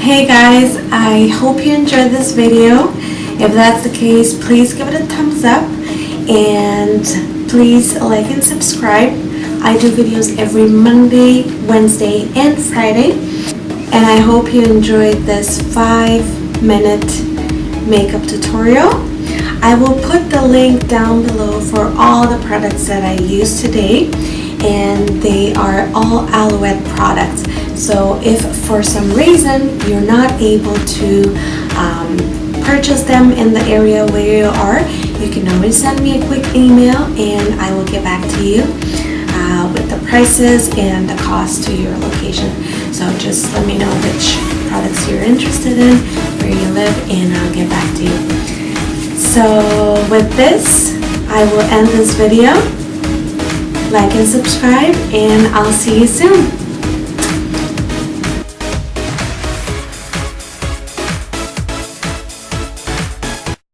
Hey guys, I hope you enjoyed this video. If that's the case, please give it a thumbs up and please like and subscribe. I do videos every Monday, Wednesday, and Friday. And I hope you enjoyed this 5-minute makeup tutorial. I will put the link down below for all the products that I used today, and they are all Alouette products. So if for some reason you're not able to purchase them in the area where you are, you can always send me a quick email and I will get back to you with the prices and the cost to your location. So just let me know which products you're interested in, where you live, and I'll get back to you. So with this, I will end this video. Like and subscribe, and I'll see you soon.